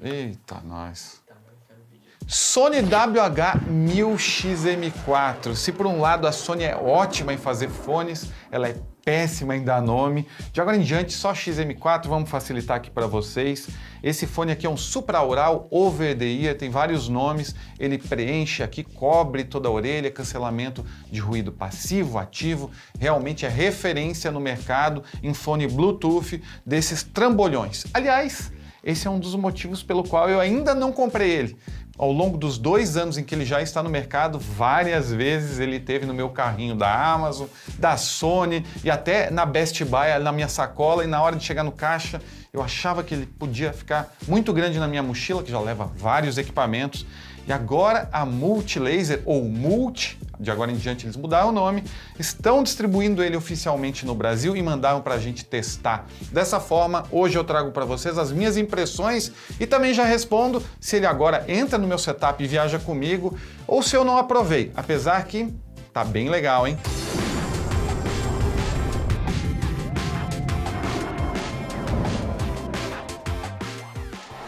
Eita, nós. Sony WH-1000XM4. Se por um lado a Sony é ótima em fazer fones, ela é péssima em dar nome. De agora em diante, só XM4, vamos facilitar aqui para vocês. Esse fone aqui é um supraural over the ear, tem vários nomes, ele preenche aqui, cobre toda a orelha, cancelamento de ruído passivo, ativo, realmente é referência no mercado em fone Bluetooth desses trambolhões. Aliás, esse é um dos motivos pelo qual eu ainda não comprei ele. Ao longo dos 2 anos em que ele já está no mercado, várias vezes ele teve no meu carrinho da Amazon, da Sony e até na Best Buy, na minha sacola, e na hora de chegar no caixa, eu achava que ele podia ficar muito grande na minha mochila, que já leva vários equipamentos. E agora a Multilaser, ou Multi, de agora em diante eles mudaram o nome, estão distribuindo ele oficialmente no Brasil e mandaram para a gente testar. Dessa forma, hoje eu trago para vocês as minhas impressões e também já respondo se ele agora entra no meu setup e viaja comigo ou se eu não aprovei, apesar que tá bem legal, hein?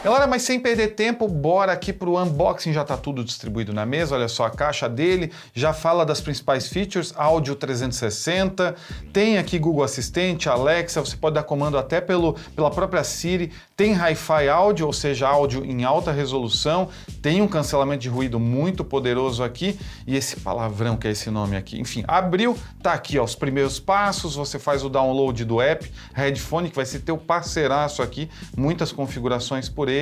Galera, mas sem perder tempo, bora aqui para o unboxing, já está tudo distribuído na mesa, olha só a caixa dele, já fala das principais features, áudio 360, tem aqui Google Assistente, Alexa, você pode dar comando até pela própria Siri, tem Hi-Fi áudio, ou seja, áudio em alta resolução, tem um cancelamento de ruído muito poderoso aqui, e esse palavrão que é esse nome aqui, enfim, abriu, tá aqui ó, os primeiros passos, você faz o download do app, Headphone, que vai ser teu parceiraço aqui, muitas configurações por ele,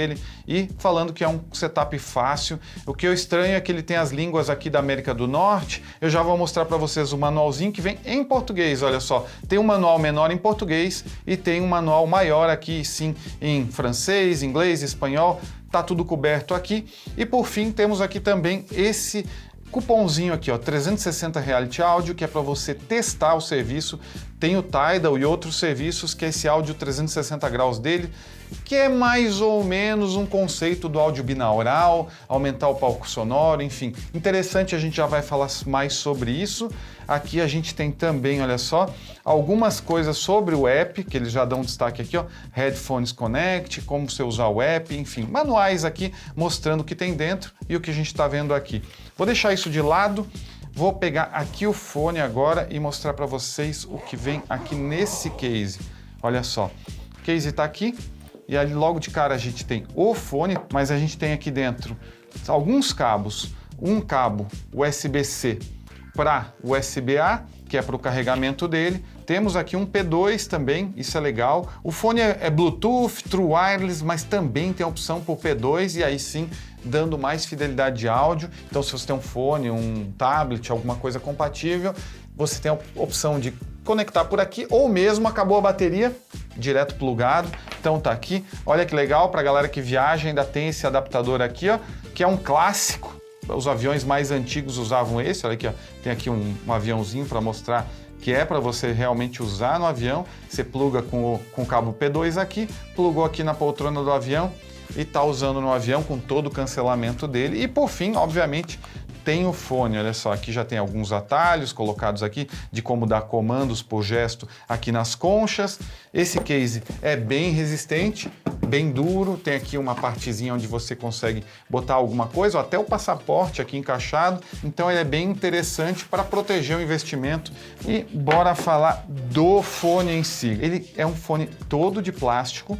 e falando que é um setup fácil. O que eu estranho é que ele tem as línguas aqui da América do Norte. Eu já vou mostrar para vocês o manualzinho que vem em português, olha só. Tem um manual menor em português e tem um manual maior aqui sim em francês, inglês, espanhol. Tá tudo coberto aqui. E por fim temos aqui também esse cupomzinho aqui, ó, 360 Reality Audio, que é para você testar o serviço. Tem o Tidal e outros serviços, que é esse áudio 360 graus dele, que é mais ou menos um conceito do áudio binaural, aumentar o palco sonoro, enfim. Interessante, a gente já vai falar mais sobre isso. Aqui a gente tem também, olha só, algumas coisas sobre o app, que eles já dão destaque aqui, ó, Headphones Connect, como você usar o app, enfim, manuais aqui mostrando o que tem dentro e o que a gente está vendo aqui. Vou deixar isso de lado, vou pegar aqui o fone agora e mostrar para vocês o que vem aqui nesse case. Olha só, o case está aqui e ali logo de cara a gente tem o fone, mas a gente tem aqui dentro alguns cabos, um cabo USB-C para USB-A, que é para o carregamento dele. Temos aqui um P2 também, isso é legal. O fone é Bluetooth, True Wireless, mas também tem a opção por P2 e aí sim dando mais fidelidade de áudio. Então se você tem um fone, um tablet, alguma coisa compatível, você tem a opção de conectar por aqui ou mesmo acabou a bateria, direto plugado. Então tá aqui, olha que legal, para a galera que viaja ainda tem esse adaptador aqui, ó, que é um clássico. Os aviões mais antigos usavam esse, olha aqui, ó, tem aqui um aviãozinho para mostrar que é para você realmente usar no avião. Você pluga com o cabo P2 aqui, plugou aqui na poltrona do avião e está usando no avião com todo o cancelamento dele. E por fim, obviamente, tem o fone, olha só, aqui já tem alguns atalhos colocados aqui de como dar comandos por gesto aqui nas conchas. Esse case é bem resistente, bem duro, tem aqui uma partezinha onde você consegue botar alguma coisa, ou até o passaporte aqui encaixado, então ele é bem interessante para proteger o investimento. E bora falar do fone em si. Ele é um fone todo de plástico,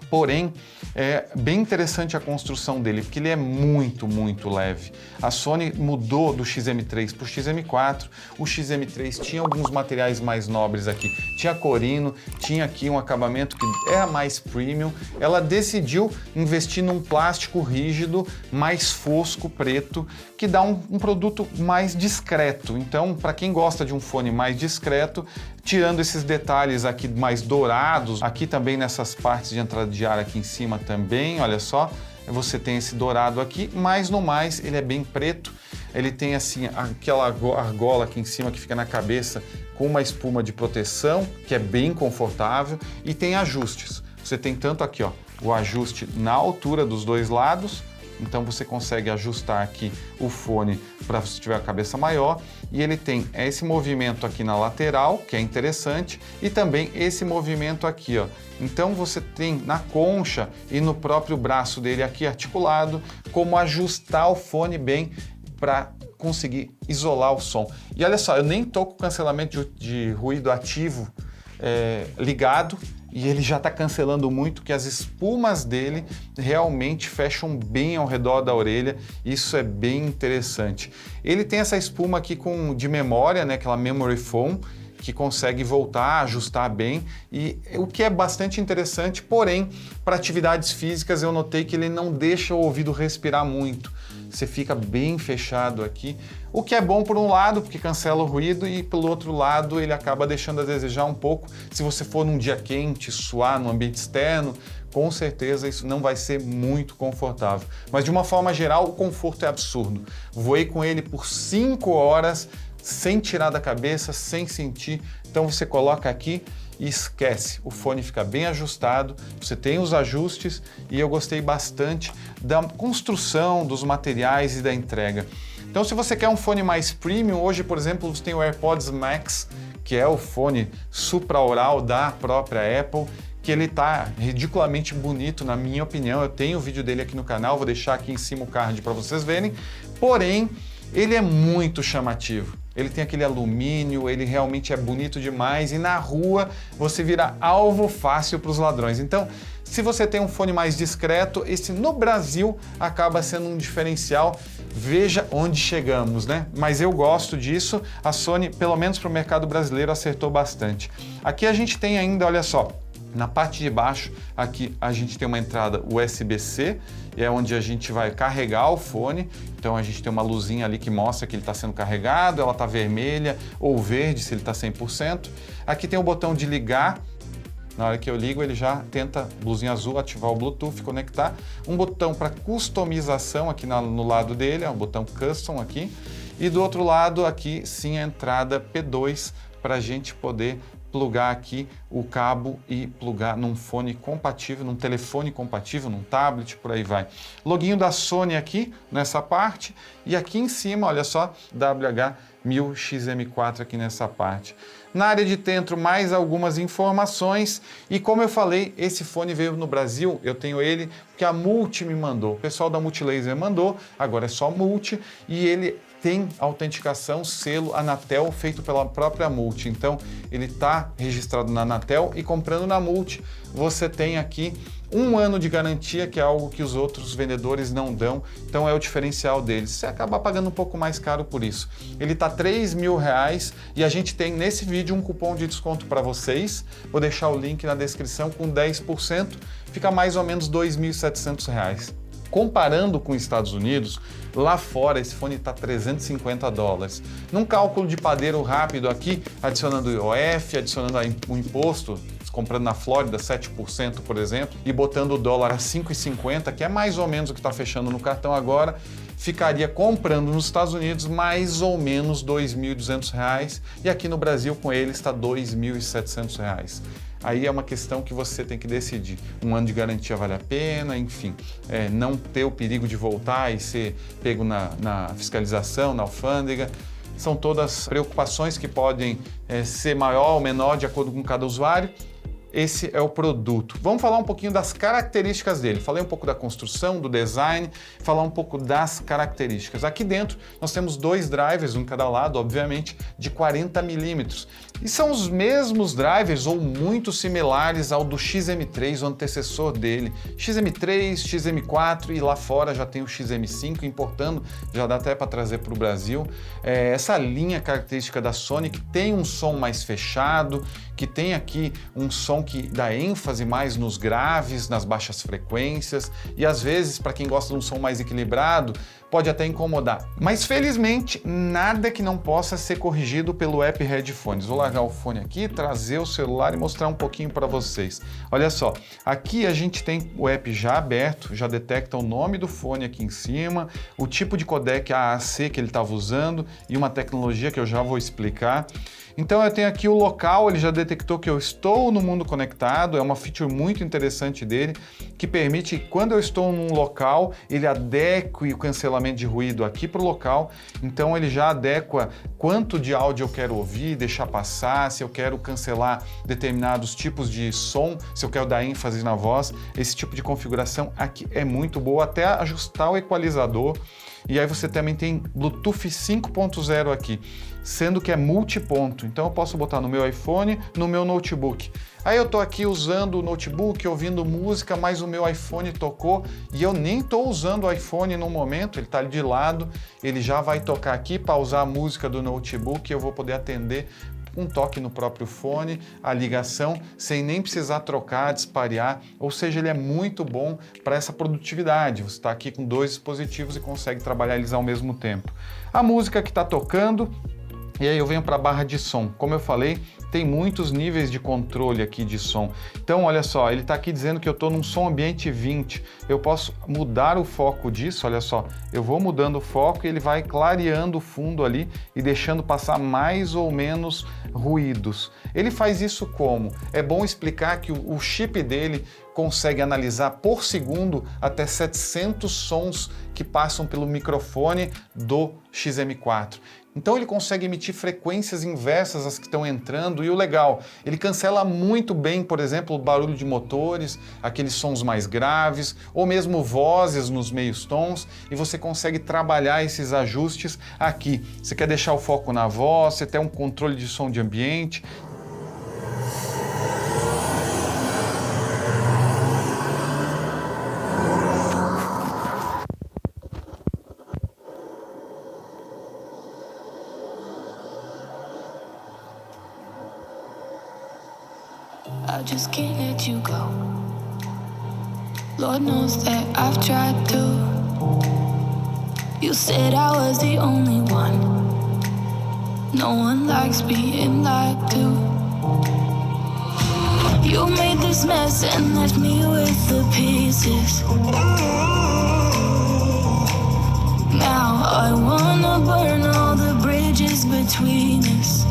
porém é bem interessante a construção dele, porque ele é muito, muito leve. A Sony mudou do XM3 para o XM4. O XM3 tinha alguns materiais mais nobres aqui. Tinha corino, tinha aqui um acabamento que era mais premium. Ela decidiu investir num plástico rígido, mais fosco, preto, que dá um produto mais discreto. Então, para quem gosta de um fone mais discreto, tirando esses detalhes aqui mais dourados, aqui também nessas partes de entrada de ar aqui em cima também, olha só, você tem esse dourado aqui, mas no mais ele é bem preto, ele tem assim aquela argola aqui em cima que fica na cabeça com uma espuma de proteção, que é bem confortável, e tem ajustes. Você tem tanto aqui, ó, o ajuste na altura dos dois lados, então você consegue ajustar aqui o fone para se tiver a cabeça maior, e ele tem esse movimento aqui na lateral, que é interessante, e também esse movimento aqui, ó. Então você tem na concha e no próprio braço dele aqui articulado como ajustar o fone bem para conseguir isolar o som. E olha só, eu nem tô com o cancelamento de ruído ativo ligado, e ele já está cancelando muito, que as espumas dele realmente fecham bem ao redor da orelha. Isso é bem interessante. Ele tem essa espuma aqui de memória, né, aquela memory foam, que consegue voltar, ajustar bem, e o que é bastante interessante, porém, para atividades físicas eu notei que ele não deixa o ouvido respirar muito. Você fica bem fechado aqui, o que é bom por um lado, porque cancela o ruído, e pelo outro lado ele acaba deixando a desejar um pouco. Se você for num dia quente, suar no ambiente externo, com certeza isso não vai ser muito confortável. Mas de uma forma geral, o conforto é absurdo. Voei com ele por 5 horas, sem tirar da cabeça, sem sentir. Então você coloca aqui e esquece, o fone fica bem ajustado, você tem os ajustes, e eu gostei bastante da construção, dos materiais e da entrega. Então se você quer um fone mais premium, hoje por exemplo você tem o AirPods Max, que é o fone supraoral da própria Apple, que ele tá ridiculamente bonito na minha opinião. Eu tenho o vídeo dele aqui no canal, vou deixar aqui em cima o card para vocês verem, porém ele é muito chamativo. Ele tem aquele alumínio, ele realmente é bonito demais, e na rua você vira alvo fácil para os ladrões. Então, se você tem um fone mais discreto, esse no Brasil acaba sendo um diferencial. Veja onde chegamos, né? Mas eu gosto disso. A Sony, pelo menos para o mercado brasileiro, acertou bastante. Aqui a gente tem ainda, olha só, na parte de baixo, aqui a gente tem uma entrada USB-C, é onde a gente vai carregar o fone. Então a gente tem uma luzinha ali que mostra que ele está sendo carregado, ela está vermelha ou verde se ele está 100%. Aqui tem o botão de ligar. Na hora que eu ligo, ele já tenta, luzinha azul, ativar o Bluetooth, conectar. Um botão para customização aqui no lado dele, é um botão Custom aqui. E do outro lado, aqui sim, a entrada P2 para a gente poder plugar aqui o cabo e plugar num fone compatível, num telefone compatível, num tablet, por aí vai. Loginho da Sony aqui nessa parte, e aqui em cima, olha só, WH-1000XM4 aqui nessa parte. Na área de dentro, mais algumas informações, e como eu falei, esse fone veio no Brasil, eu tenho ele porque a Multi me mandou, o pessoal da Multilaser mandou, agora é só Multi, e ele tem autenticação, selo Anatel, feito pela própria Multi. Então, ele está registrado na Anatel, e comprando na Multi, você tem aqui 1 ano de garantia, que é algo que os outros vendedores não dão, então é o diferencial deles. Você acaba pagando um pouco mais caro por isso. Ele está R$3.000, e a gente tem nesse vídeo um cupom de desconto para vocês. Vou deixar o link na descrição com 10%, fica mais ou menos R$2.700. Comparando com os Estados Unidos, lá fora esse fone está $350. Num cálculo de padeiro rápido aqui, adicionando o IOF, adicionando o imposto, comprando na Flórida 7%, por exemplo, e botando o dólar a 5,50, que é mais ou menos o que está fechando no cartão agora, ficaria comprando nos Estados Unidos mais ou menos R$2.200, e aqui no Brasil com ele está R$2.700. Aí é uma questão que você tem que decidir. 1 ano de garantia vale a pena, enfim, não ter o perigo de voltar e ser pego na fiscalização, na alfândega. São todas preocupações que podem ser maior ou menor de acordo com cada usuário. Esse é o produto. Vamos falar um pouquinho das características dele. Falei um pouco da construção, do design, falar um pouco das características. Aqui dentro nós temos 2 drivers, um em cada lado, obviamente, de 40 milímetros. E são os mesmos drivers ou muito similares ao do XM3, o antecessor dele. XM3, XM4 e lá fora já tem o XM5, importando, já dá até para trazer para o Brasil. Essa linha característica da Sony, que tem um som mais fechado, que tem aqui um som que dá ênfase mais nos graves, nas baixas frequências, e às vezes, para quem gosta de um som mais equilibrado, pode até incomodar. Mas felizmente, nada que não possa ser corrigido pelo app Headphones. Vou largar o fone aqui, trazer o celular e mostrar um pouquinho para vocês. Olha só, aqui a gente tem o app já aberto, já detecta o nome do fone aqui em cima, o tipo de codec AAC que ele estava usando e uma tecnologia que eu já vou explicar. Então eu tenho aqui o local, ele já detectou que eu estou no mundo conectado, é uma feature muito interessante dele, que permite que quando eu estou num local, ele adeque o cancelamento de ruído aqui para o local, então ele já adequa quanto de áudio eu quero ouvir, deixar passar, se eu quero cancelar determinados tipos de som, se eu quero dar ênfase na voz, esse tipo de configuração aqui é muito boa, até ajustar o equalizador. E aí você também tem Bluetooth 5.0 aqui, sendo que é multiponto. Então eu posso botar no meu iPhone, no meu notebook. Aí eu tô aqui usando o notebook, ouvindo música, mas o meu iPhone tocou e eu nem tô usando o iPhone no momento, ele tá ali de lado, ele já vai tocar aqui, pausar a música do notebook e eu vou poder atender um toque no próprio fone, a ligação, sem nem precisar trocar, disparear, ou seja, ele é muito bom para essa produtividade. Você está aqui com dois dispositivos e consegue trabalhar eles ao mesmo tempo. A música que está tocando, e aí eu venho para a barra de som. Como eu falei, tem muitos níveis de controle aqui de som. Então, olha só, ele está aqui dizendo que eu estou num som ambiente 20. Eu posso mudar o foco disso, olha só. Eu vou mudando o foco e ele vai clareando o fundo ali e deixando passar mais ou menos ruídos. Ele faz isso como? É bom explicar que o chip dele consegue analisar por segundo até 700 sons que passam pelo microfone do XM4. Então ele consegue emitir frequências inversas às que estão entrando e o legal, ele cancela muito bem, por exemplo, o barulho de motores, aqueles sons mais graves, ou mesmo vozes nos meios tons, e você consegue trabalhar esses ajustes aqui. Você quer deixar o foco na voz, você tem um controle de som de ambiente. I just can't let you go. Lord knows that I've tried to. You said I was the only one. No one likes being lied to. You made this mess and left me with the pieces. Now I wanna burn all the bridges between us.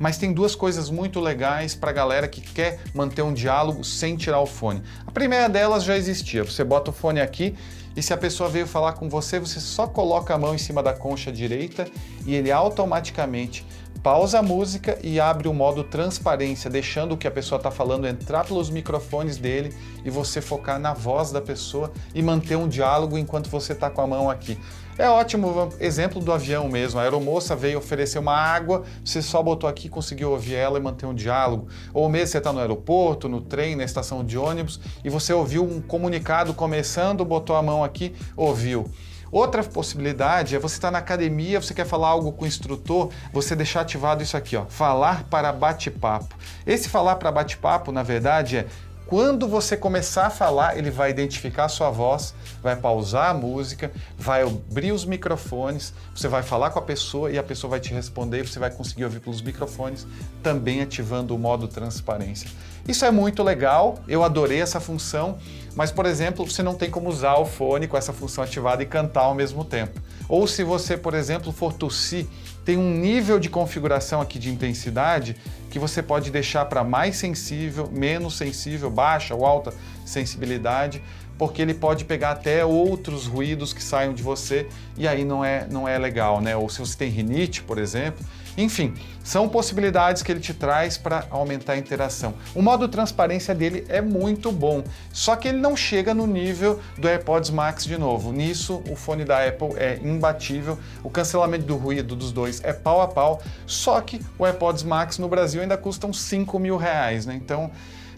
Mas tem duas coisas muito legais para a galera que quer manter um diálogo sem tirar o fone. A primeira delas já existia, você bota o fone aqui e se a pessoa veio falar com você, você só coloca a mão em cima da concha direita e ele automaticamente pausa a música e abre o modo transparência, deixando o que a pessoa está falando entrar pelos microfones dele e você focar na voz da pessoa e manter um diálogo enquanto você está com a mão aqui. É ótimo exemplo do avião mesmo, a aeromoça veio oferecer uma água, você só botou aqui e conseguiu ouvir ela e manter um diálogo. Ou mesmo você está no aeroporto, no trem, na estação de ônibus e você ouviu um comunicado começando, botou a mão aqui, ouviu. Outra possibilidade é você estar na academia, você quer falar algo com o instrutor, você deixar ativado isso aqui, ó, falar para bate-papo. Esse falar para bate-papo, na verdade, é quando você começar a falar, ele vai identificar a sua voz, vai pausar a música, vai abrir os microfones, você vai falar com a pessoa e a pessoa vai te responder e você vai conseguir ouvir pelos microfones, também ativando o modo transparência. Isso é muito legal, eu adorei essa função, mas, por exemplo, você não tem como usar o fone com essa função ativada e cantar ao mesmo tempo. Ou se você, por exemplo, for tossir, tem um nível de configuração aqui de intensidade que você pode deixar para mais sensível, menos sensível, baixa ou alta sensibilidade, porque ele pode pegar até outros ruídos que saiam de você e aí não é legal, né? Ou se você tem rinite, por exemplo. Enfim, são possibilidades que ele te traz para aumentar a interação. O modo transparência dele é muito bom, só que ele não chega no nível do AirPods Max de novo. Nisso, o fone da Apple é imbatível, o cancelamento do ruído dos dois é pau a pau, só que o AirPods Max no Brasil ainda custa uns R$5.000, né? Então,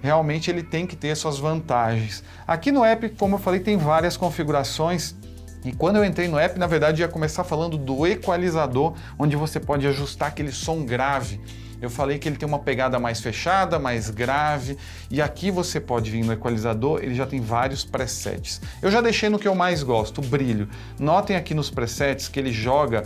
realmente ele tem que ter suas vantagens. Aqui no app, como eu falei, tem várias configurações. E quando eu entrei no app, na verdade, ia começar falando do equalizador, onde você pode ajustar aquele som grave. Eu falei que ele tem uma pegada mais fechada, mais grave, e aqui você pode vir no equalizador, ele já tem vários presets. Eu já deixei no que eu mais gosto, o brilho. Notem aqui nos presets que ele joga,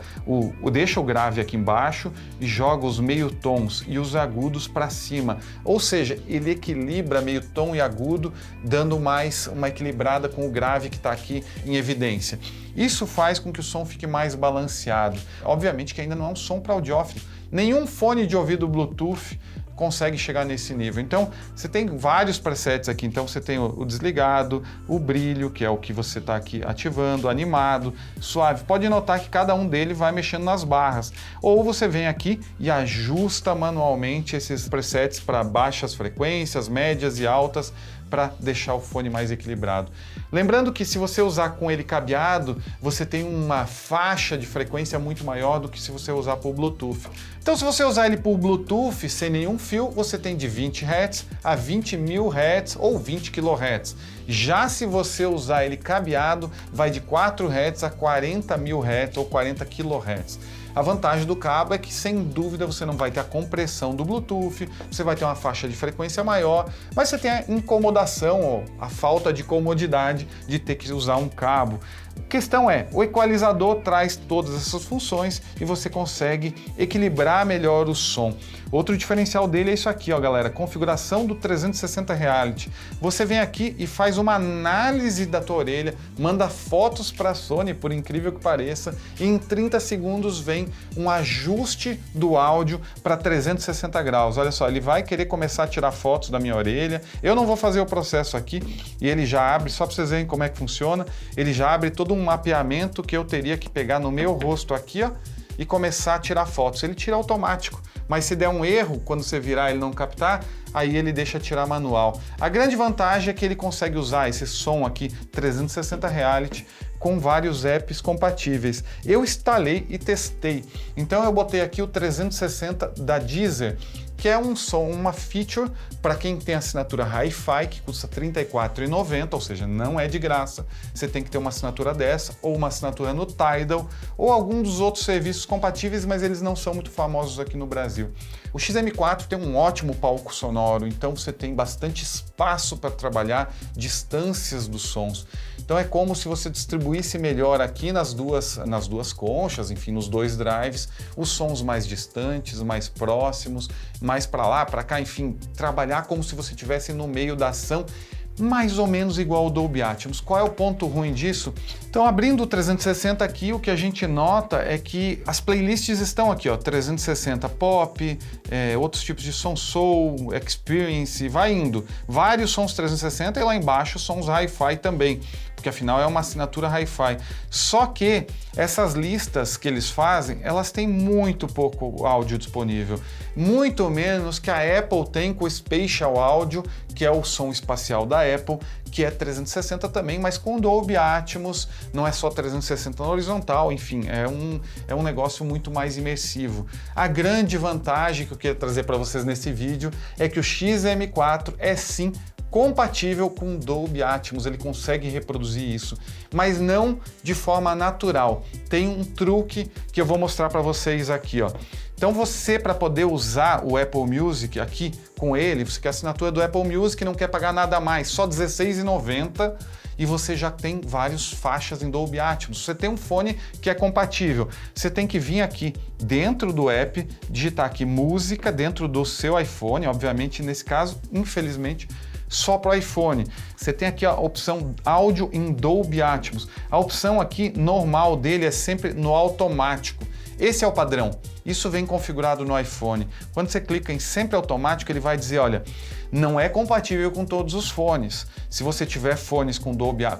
deixa o grave aqui embaixo e joga os meio tons e os agudos para cima. Ou seja, ele equilibra meio tom e agudo, dando mais uma equilibrada com o grave que está aqui em evidência. Isso faz com que o som fique mais balanceado. Obviamente que ainda não é um som para audiófilo. Nenhum fone de ouvido Bluetooth consegue chegar nesse nível. Então, você tem vários presets aqui. Então, você tem o desligado, o brilho, que é o que você está aqui ativando, animado, suave. Pode notar que cada um dele vai mexendo nas barras. Ou você vem aqui e ajusta manualmente esses presets para baixas frequências, médias e altas, para deixar o fone mais equilibrado. Lembrando que se você usar com ele cabeado, você tem uma faixa de frequência muito maior do que se você usar por Bluetooth. Então, se você usar ele por Bluetooth, sem nenhum fio, você tem de 20 Hz a 20.000 Hz ou 20 kHz. Já se você usar ele cabeado, vai de 4 Hz a 40.000 Hz ou 40 kHz. A vantagem do cabo é que, sem dúvida, você não vai ter a compressão do Bluetooth, você vai ter uma faixa de frequência maior, mas você tem a incomodação ou a falta de comodidade de ter que usar um cabo. A questão é, o equalizador traz todas essas funções e você consegue equilibrar melhor o som. Outro diferencial dele é isso aqui, ó, galera, configuração do 360 Reality. Você vem aqui e faz uma análise da tua orelha, manda fotos para a Sony, por incrível que pareça, e em 30 segundos vem um ajuste do áudio para 360 graus. Olha só, ele vai querer começar a tirar fotos da minha orelha. Eu não vou fazer o processo aqui e ele já abre, só para vocês verem como é que funciona, ele já abre todo um mapeamento que eu teria que pegar no meu rosto aqui, ó, e começar a tirar fotos. Ele tira automático, mas se der um erro, quando você virar e ele não captar, aí ele deixa tirar manual. A grande vantagem é que ele consegue usar esse som aqui, 360 Reality, com vários apps compatíveis. Eu instalei e testei. Então eu botei aqui o 360 da Deezer, que é um som, uma feature para quem tem assinatura Hi-Fi, que custa R$ 34,90, ou seja, não é de graça. Você tem que ter uma assinatura dessa, ou uma assinatura no Tidal, ou algum dos outros serviços compatíveis, mas eles não são muito famosos aqui no Brasil. O XM4 tem um ótimo palco sonoro, então você tem bastante espaço para trabalhar distâncias dos sons. Então é como se você distribuísse melhor aqui nas duas conchas, enfim, nos dois drives, os sons mais distantes, mais próximos, mais para lá, para cá, enfim, trabalhar como se você estivesse no meio da ação, mais ou menos igual ao Dolby Atmos. Qual é o ponto ruim disso? Então, abrindo o 360 aqui, o que a gente nota é que as playlists estão aqui, ó, 360 pop, outros tipos de som soul, experience, vai indo. Vários sons 360 e lá embaixo sons hi-fi também, porque afinal é uma assinatura hi-fi. Só que essas listas que eles fazem, elas têm muito pouco áudio disponível, muito menos que a Apple tem com o Spatial Audio, que é o som espacial da Apple, que é 360 também, mas com Dolby Atmos, não é só 360 na horizontal, enfim, é um negócio muito mais imersivo. A grande vantagem que eu queria trazer para vocês nesse vídeo é que o XM4 é sim compatível com Dolby Atmos, ele consegue reproduzir isso, mas não de forma natural. Tem um truque que eu vou mostrar para vocês aqui, ó. Então você, para poder usar o Apple Music aqui com ele, você quer a assinatura do Apple Music, não quer pagar nada mais, só R$16,90, e você já tem várias faixas em Dolby Atmos. Você tem um fone que é compatível, você tem que vir aqui dentro do app, digitar aqui música dentro do seu iPhone, obviamente nesse caso, infelizmente, só para o iPhone. Você tem aqui a opção áudio em Dolby Atmos. A opção aqui normal dele é sempre no automático. Esse é o padrão. Isso vem configurado no iPhone. Quando você clica em sempre automático, ele vai dizer, olha, não é compatível com todos os fones. Se você tiver fones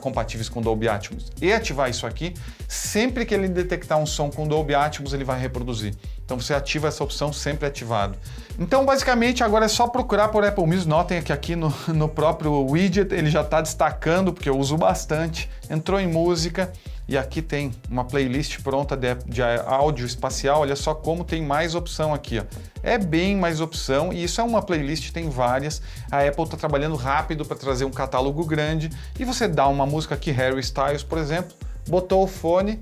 compatíveis com Dolby Atmos e ativar isso aqui, sempre que ele detectar um som com Dolby Atmos, ele vai reproduzir. Então você ativa essa opção sempre ativado. Então basicamente agora é só procurar por Apple Music. Notem que aqui no próprio widget ele já está destacando, porque eu uso bastante. Entrou em música e aqui tem uma playlist pronta de áudio espacial. Olha só como tem mais opção aqui, ó. É bem mais opção e isso é uma playlist, tem várias. A Apple está trabalhando rápido para trazer um catálogo grande e você dá uma música aqui, Harry Styles, por exemplo, botou o fone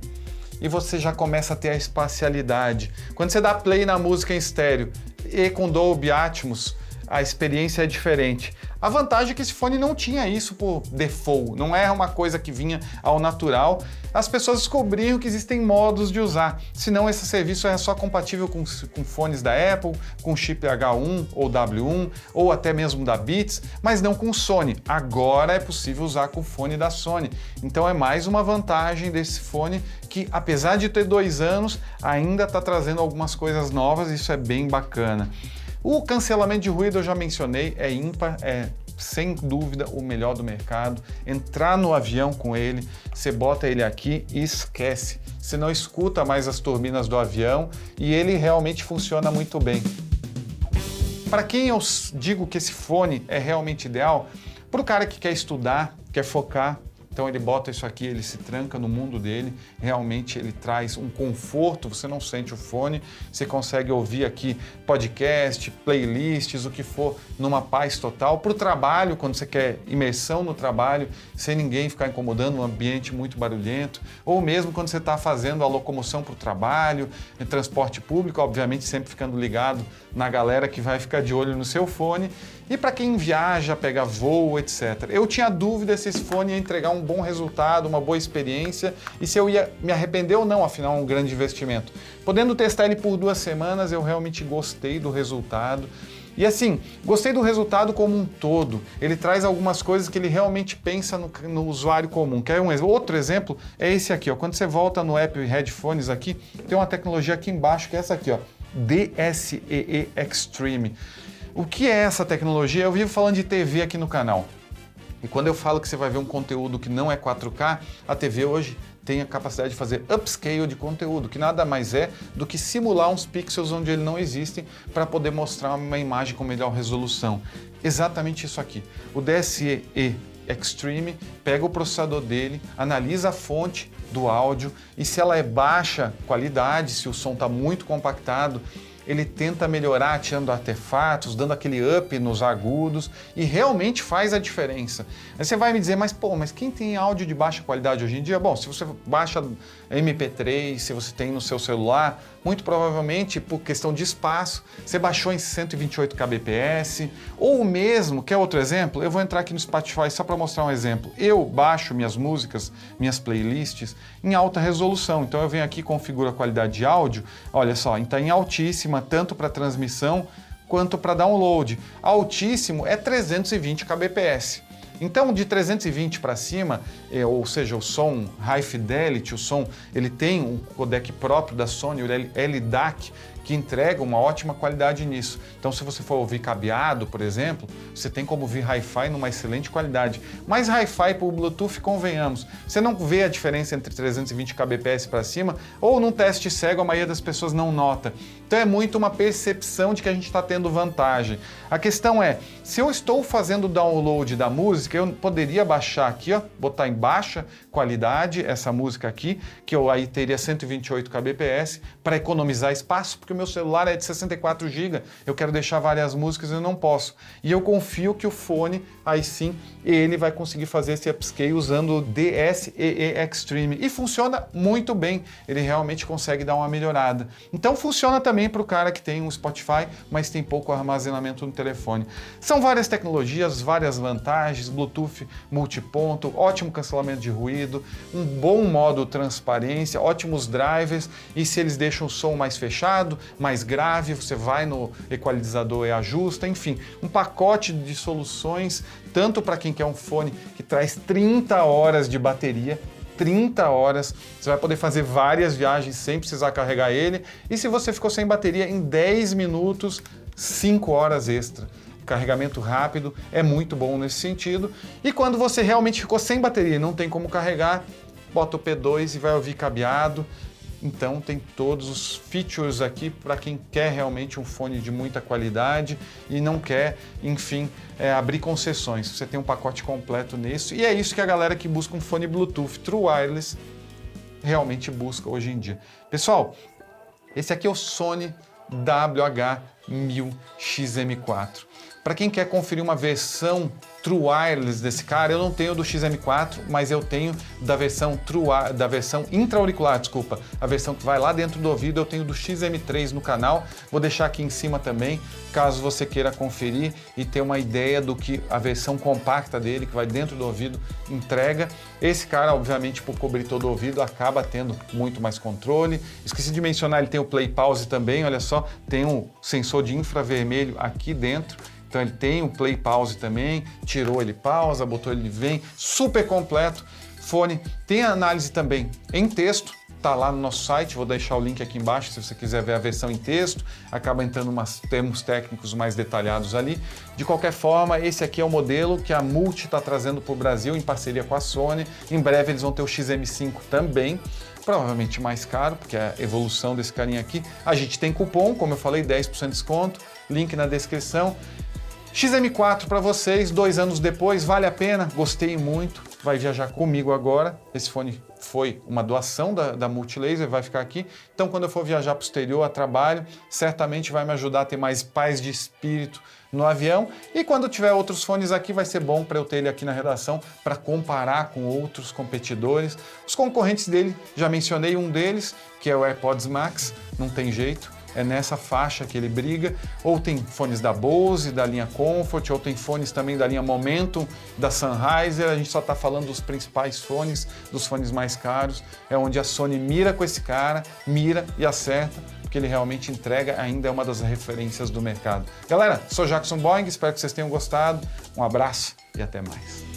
e você já começa a ter a espacialidade. Quando você dá play na música em estéreo e com Dolby Atmos, a experiência é diferente. A vantagem é que esse fone não tinha isso por default, não é uma coisa que vinha ao natural. As pessoas descobriram que existem modos de usar, senão esse serviço é só compatível com fones da Apple, com chip H1 ou W1, ou até mesmo da Beats, mas não com Sony. Agora é possível usar com o fone da Sony. Então é mais uma vantagem desse fone que, apesar de ter 2 anos, ainda está trazendo algumas coisas novas, e isso é bem bacana. O cancelamento de ruído eu já mencionei, é ímpar, é sem dúvida o melhor do mercado. Entrar no avião com ele, você bota ele aqui e esquece. Você não escuta mais as turbinas do avião e ele realmente funciona muito bem. Para quem eu digo que esse fone é realmente ideal, para o cara que quer estudar, quer focar, então ele bota isso aqui, ele se tranca no mundo dele, realmente ele traz um conforto, você não sente o fone, você consegue ouvir aqui podcast, playlists, o que for, numa paz total. Para o trabalho, quando você quer imersão no trabalho, sem ninguém ficar incomodando, um ambiente muito barulhento, ou mesmo quando você está fazendo a locomoção para o trabalho, em transporte público, obviamente sempre ficando ligado na galera que vai ficar de olho no seu fone. E para quem viaja, pega voo, etc. Eu tinha dúvida se esse fone ia entregar um bom resultado, uma boa experiência e se eu ia me arrepender ou não, afinal é um grande investimento. Podendo testar ele por 2 semanas, eu realmente gostei do resultado. E assim, gostei do resultado como um todo. Ele traz algumas coisas que ele realmente pensa no usuário comum. Quer outro exemplo? É esse aqui, ó. Quando você volta no app Headphones aqui, tem uma tecnologia aqui embaixo que é essa aqui, ó, DSEE Extreme. O que é essa tecnologia? Eu vivo falando de TV aqui no canal. E quando eu falo que você vai ver um conteúdo que não é 4K, a TV hoje tem a capacidade de fazer upscale de conteúdo, que nada mais é do que simular uns pixels onde eles não existem para poder mostrar uma imagem com melhor resolução. Exatamente isso aqui. O DSE Extreme pega o processador dele, analisa a fonte do áudio e se ela é baixa qualidade, se o som está muito compactado, ele tenta melhorar tirando artefatos, dando aquele up nos agudos e realmente faz a diferença. Aí você vai me dizer, mas quem tem áudio de baixa qualidade hoje em dia? Bom, se você baixa MP3, se você tem no seu celular, muito provavelmente por questão de espaço, você baixou em 128 kbps, ou mesmo, quer outro exemplo? Eu vou entrar aqui no Spotify só para mostrar um exemplo. Eu baixo minhas músicas, minhas playlists em alta resolução, então eu venho aqui e configuro a qualidade de áudio, olha só, está em altíssima, tanto para transmissão quanto para download. Altíssimo é 320 kbps. Então, de 320 para cima, ou seja, o som High Fidelity, o som, ele tem um codec próprio da Sony, o LDAC, que entrega uma ótima qualidade nisso. Então, se você for ouvir cabeado, por exemplo, você tem como ouvir Hi-Fi numa excelente qualidade. Mas Hi-Fi por Bluetooth, convenhamos, você não vê a diferença entre 320 kbps para cima, ou num teste cego a maioria das pessoas não nota. Então é muito uma percepção de que a gente está tendo vantagem. A questão é, se eu estou fazendo o download da música, eu poderia baixar aqui, ó, botar em baixa qualidade essa música aqui, que eu aí teria 128 kbps, para economizar espaço, porque o meu celular é de 64 GB, eu quero deixar várias músicas e eu não posso. E eu confio que o fone, aí sim, ele vai conseguir fazer esse upscale usando o DSEE Extreme. E funciona muito bem, ele realmente consegue dar uma melhorada. Então funciona também para o cara que tem um Spotify, mas tem pouco armazenamento no telefone. São várias tecnologias, várias vantagens, Bluetooth multiponto, ótimo cancelamento de ruído, um bom modo transparência, ótimos drivers, e se eles deixam o som mais fechado, mais grave, você vai no equalizador e ajusta, enfim, um pacote de soluções, tanto para quem quer um fone que traz 30 horas de bateria, 30 horas, você vai poder fazer várias viagens sem precisar carregar ele, e se você ficou sem bateria, em 10 minutos, 5 horas extra. Carregamento rápido é muito bom nesse sentido, e quando você realmente ficou sem bateria e não tem como carregar, bota o P2 e vai ouvir cabeado. Então tem todos os features aqui para quem quer realmente um fone de muita qualidade e não quer, enfim, abrir concessões. Você tem um pacote completo nisso, e é isso que a galera que busca um fone Bluetooth True Wireless realmente busca hoje em dia. Pessoal, esse aqui é o Sony XM4. Para quem quer conferir uma versão True Wireless desse cara, eu não tenho do XM4, mas eu tenho da versão intra-auricular, desculpa, a versão que vai lá dentro do ouvido, eu tenho do XM3 no canal, vou deixar aqui em cima também, caso você queira conferir e ter uma ideia do que a versão compacta dele, que vai dentro do ouvido, entrega. Esse cara, obviamente, por cobrir todo o ouvido, acaba tendo muito mais controle. Esqueci de mencionar, ele tem o Play Pause também, olha só, tem um sensor de infravermelho aqui dentro. Então ele tem o Play Pause também, tirou ele pausa, botou ele vem, super completo. Fone tem análise também em texto, tá lá no nosso site, vou deixar o link aqui embaixo se você quiser ver a versão em texto, acaba entrando uns termos técnicos mais detalhados ali. De qualquer forma, esse aqui é o modelo que a Multi está trazendo para o Brasil em parceria com a Sony. Em breve eles vão ter o XM5 também, provavelmente mais caro, porque é a evolução desse carinha aqui. A gente tem cupom, como eu falei, 10% de desconto, link na descrição. XM4 para vocês, 2 anos depois, vale a pena, gostei muito, vai viajar comigo agora. Esse fone foi uma doação da Multilaser, vai ficar aqui. Então quando eu for viajar para o exterior a trabalho, certamente vai me ajudar a ter mais paz de espírito no avião. E quando tiver outros fones aqui, vai ser bom para eu ter ele aqui na redação para comparar com outros competidores. Os concorrentes dele, já mencionei um deles, que é o AirPods Max, não tem jeito. É nessa faixa que ele briga, ou tem fones da Bose, da linha Comfort, ou tem fones também da linha Momentum, da Sennheiser. A gente só está falando dos principais fones, dos fones mais caros. É onde a Sony mira com esse cara, mira e acerta, porque ele realmente entrega, ainda é uma das referências do mercado. Galera, sou Jackson Boing, espero que vocês tenham gostado. Um abraço e até mais.